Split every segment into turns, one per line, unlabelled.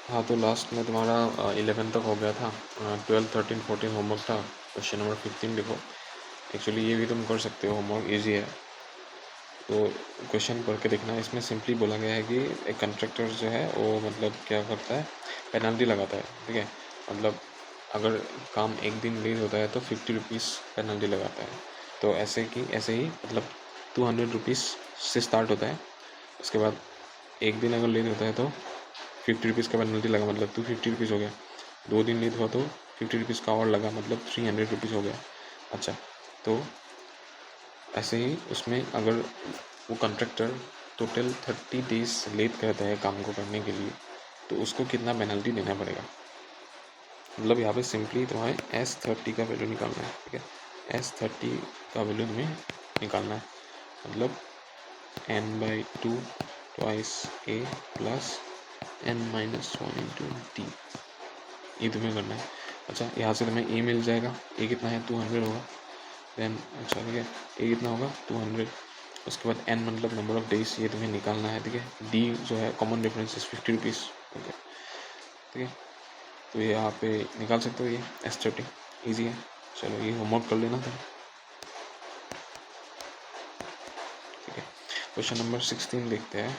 हाँ, तो लास्ट में तुम्हारा 11 तक हो गया था। 12, 13, 14 होमवर्क था। क्वेश्चन नंबर 15 देखो। एक्चुअली ये भी तुम कर सकते हो, होमवर्क ईजी है। तो क्वेश्चन पढ़ के देखना। इसमें सिंपली बोला गया है कि एक कंट्रैक्टर जो है वो मतलब क्या करता है, पेनल्टी लगाता है। ठीक है, मतलब अगर काम एक दिन लेट होता है तो 50 रुपीज़ पेनल्टी लगाता है। तो ऐसे ही मतलब 200 रुपीज़ से स्टार्ट होता है। उसके बाद एक दिन अगर लेट होता है तो 50 रुपीज़ का पेनल्टी लगा, मतलब 250 रुपीज़ हो गया। 2 दिन लेट हुआ तो 50 रुपीज़ का और लगा, मतलब 300 रुपीज़ हो गया। अच्छा, तो ऐसे ही उसमें अगर वो कॉन्ट्रैक्टर टोटल 30 डेज लेट करता है काम को करने के लिए, तो उसको कितना पेनल्टी देना पड़ेगा। मतलब यहाँ पे सिंपली तुम्हें S30 का वैल्यू निकालना है। ठीक है, S30 का वैल्यू तुम्हें निकालना है। मतलब n/2 twice a plus n-1 × d, ये तुम्हें करना है। अच्छा, यहाँ से तुम्हें a मिल जाएगा। a कितना है, 200 होगा। देन अच्छा ठीक है, a कितना होगा, 200। उसके बाद n मतलब नंबर ऑफ डेज, ये तुम्हें निकालना है। ठीक है, d जो है common difference is 50 rupees. Okay, ठीक है, तो ये यहाँ पे निकाल सकते हो। ये S30 ईजी है। चलो ये होमवर्क कर लेना था। ठीक है, क्वेश्चन नंबर 16 देखते हैं।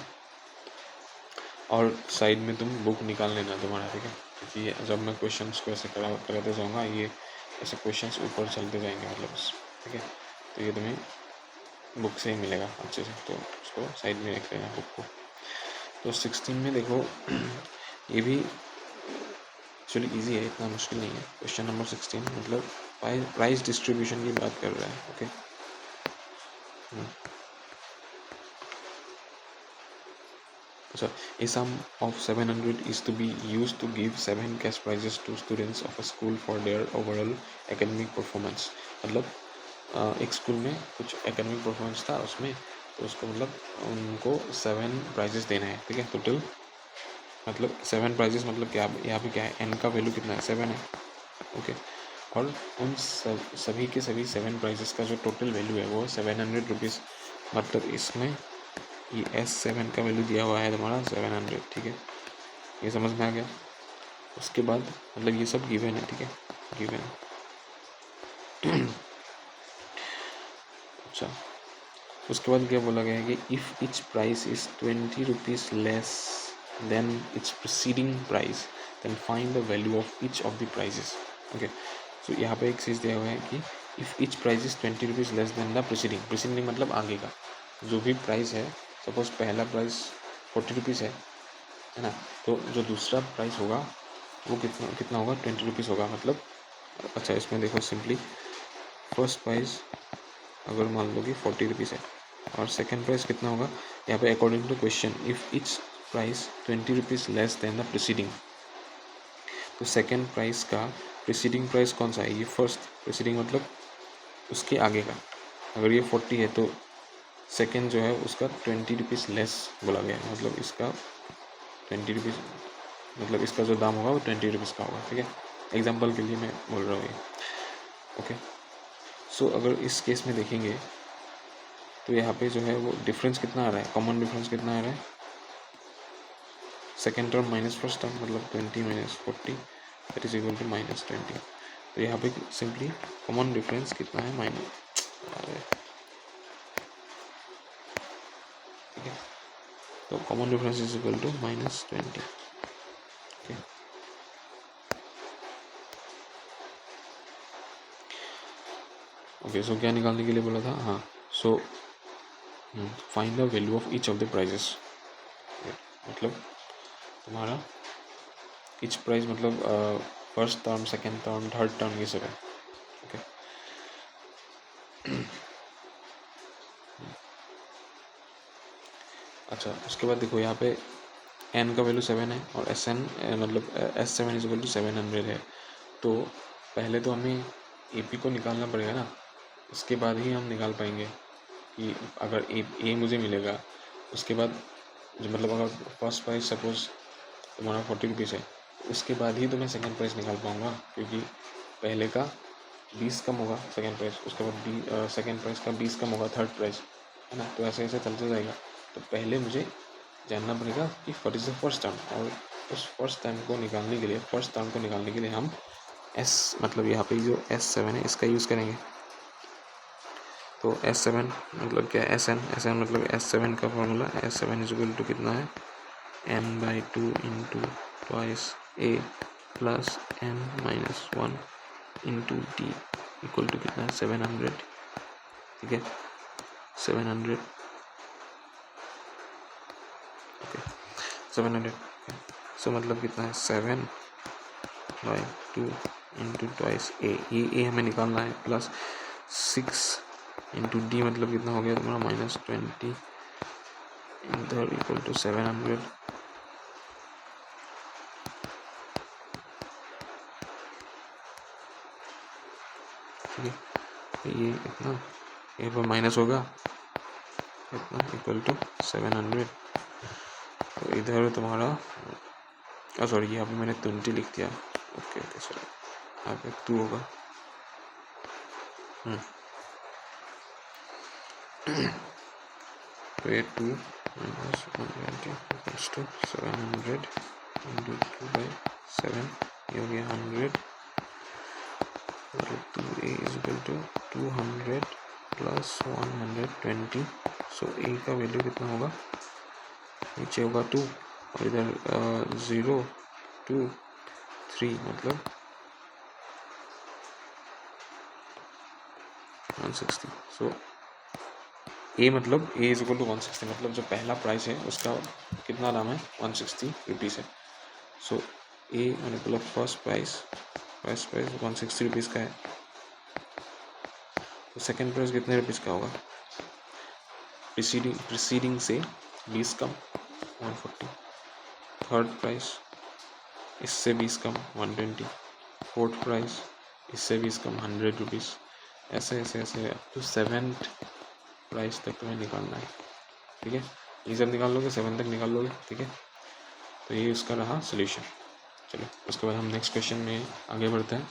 और साइड में तुम बुक निकाल लेना तुम्हारा। ठीक है, क्योंकि जब मैं क्वेश्चंस को ऐसे कराते जाऊँगा, ये ऐसे क्वेश्चंस ऊपर चलते जाएंगे मतलब। ठीक है, तो ये तुम्हें बुक से ही मिलेगा अच्छे से, तो उसको साइड में रख लेना बुक को। तो 16 में देखो ये भी एक्चुअली इजी है, इतना मुश्किल नहीं है। क्वेश्चन नंबर 16 मतलब प्राइस डिस्ट्रीब्यूशन की बात कर रहा है। Okay, so a sum of 700 is to be used to give 7 cash prizes to students of a school for their overall academic performance। मतलब एक स्कूल में कुछ एकेडमिक परफॉर्मेंस था उसमें, तो उसको मतलब उनको 7 प्राइजेस देना है। ठीक है, टोटल मतलब 7 प्राइजेस, मतलब क्या यहाँ पे क्या है, एन का वैल्यू कितना है, 7 है। ओके, और उन सभी के सभी 7 प्राइजेस का जो टोटल वैल्यू है वो 700 रुपीज़। मतलब इसमें ये S7 का वैल्यू दिया हुआ है तुम्हारा 700। ठीक है, ये समझ में आ गया। उसके बाद मतलब ये सब गिवन है। ठीक है, गिवन है। अच्छा, उसके बाद क्या बोला गया है कि if each price is 20 rupees less than its preceding price, then find the value of each of the prices. Okay, so यहाँ पे एक चीज़ दिया हुआ है कि if each price is 20 rupees less than the preceding मतलब आगे का जो भी प्राइस है। सपोज पहला प्राइस 40 रुपीज़ है ना, तो जो दूसरा प्राइस होगा वो कितना कितना होगा, 20 रुपीज़ होगा। मतलब अच्छा, इसमें देखो सिंपली फर्स्ट प्राइस अगर मान लो कि 40 रुपीज़ है और सेकेंड प्राइस कितना होगा, यहाँ पे according to question if each price 20 rupees less than the preceding, तो सेकेंड प्राइस का प्रीसीडिंग प्राइस कौन सा है, ये फर्स्ट प्रीसीडिंग मतलब उसके आगे का। अगर ये 40 है तो सेकेंड जो है उसका 20 रुपीज़ लेस बोला गया है। मतलब इसका 20 रुपीज़, मतलब इसका जो दाम होगा वो 20 रुपीज़ का होगा। ठीक है, एग्जाम्पल के लिए मैं बोल रहा हूँ ये। ओके, सो अगर इस केस में देखेंगे तो यहाँ पे जो है वो डिफरेंस कितना आ रहा है, कॉमन डिफरेंस कितना आ रहा है, second term minus first term, मतलब 20 minus 40 that is equal to -20। तो यहाँ पे सिंपली कॉमन डिफरेंस कितना है, माइनस। ठीक है, तो common difference is equal to -20। Okay, okay, so क्या निकालने के लिए बोला था, हाँ, so find the value of each of the prices. मतलब तुम्हारा ईच प्राइस मतलब first term, second term, third term, ये सब है। ओके, अच्छा, उसके बाद देखो यहाँ पे n का वैल्यू 7 है और Sn मतलब S7 इज इक्वल टू 700 है। तो पहले तो हमें AP को निकालना पड़ेगा ना, उसके बाद ही हम निकाल पाएंगे कि अगर A मुझे मिलेगा। उसके बाद जो मतलब अगर फर्स्ट प्राइस सपोज तुम्हारा 40 रुपीज़ है, उसके बाद ही तो मैं सेकेंड प्राइस निकाल पाऊँगा, क्योंकि पहले का 20 कम होगा सेकेंड प्राइस, उसके बाद सेकेंड प्राइस का 20 कम होगा थर्ड प्राइस, है ना। तो ऐसे ऐसे चलते जाएगा। तो पहले मुझे जानना पड़ेगा कि what is the first term, और उस फर्स्ट टर्म को निकालने के लिए हम एस मतलब यहाँ पे जो S7 है इसका यूज़ करेंगे। तो S7 मतलब क्या है, SN मतलब S7 का formula S7 is equal to कितना है, n/2 into twice A plus n-1 into D equal to कितना है 700। ठीक है 700 ओके 700। सो मतलब कितना है 7/2 इंटू ट्वाइस A, ये हमें निकालना है, प्लस 6 इंटू D मतलब कितना हो गया तुम्हारा -20 इधर इक्वल टू 700। ठीक है ये इतना ये पर माइनस होगा इतना इक्वल टू 700। तो इधर तुम्हारा सॉरी यहाँ पे मैंने 20 लिख दिया। ओके सॉरी यहाँ पे 2 होगा। तो ये 2 माइनस 120 इक्वल्स टू 700 इंटू 2/7 ये हो गया 100। 2A is equal to 200 plus 120। So A का वैल्यू कितना होगा, नीचे होगा 2 और इधर 0 2 3 मतलब 160। सो A मतलब A इज इक्वल टू 160 मतलब जो पहला प्राइस है उसका कितना दाम है 160 रुपीज़ है। सो A मतलब फर्स्ट प्राइस 160 रुपीज़ का है। तो सेकेंड प्राइस कितने रुपीज़ का होगा, प्रीसीडिंग से 20 कम 140। थर्ड प्राइस इससे 20 कम 120। फोर्थ प्राइस इससे 20 कम 100 रुपीज़। ऐसे ऐसे ऐसे अप टू 7th प्राइस तक तुम्हें निकालना है। ठीक है ये सब निकाल लोगे 7 तक निकाल लोगे। ठीक है तो ये उसका रहा सोल्यूशन। चलो उसके बाद हम नेक्स्ट क्वेश्चन में आगे बढ़ते हैं।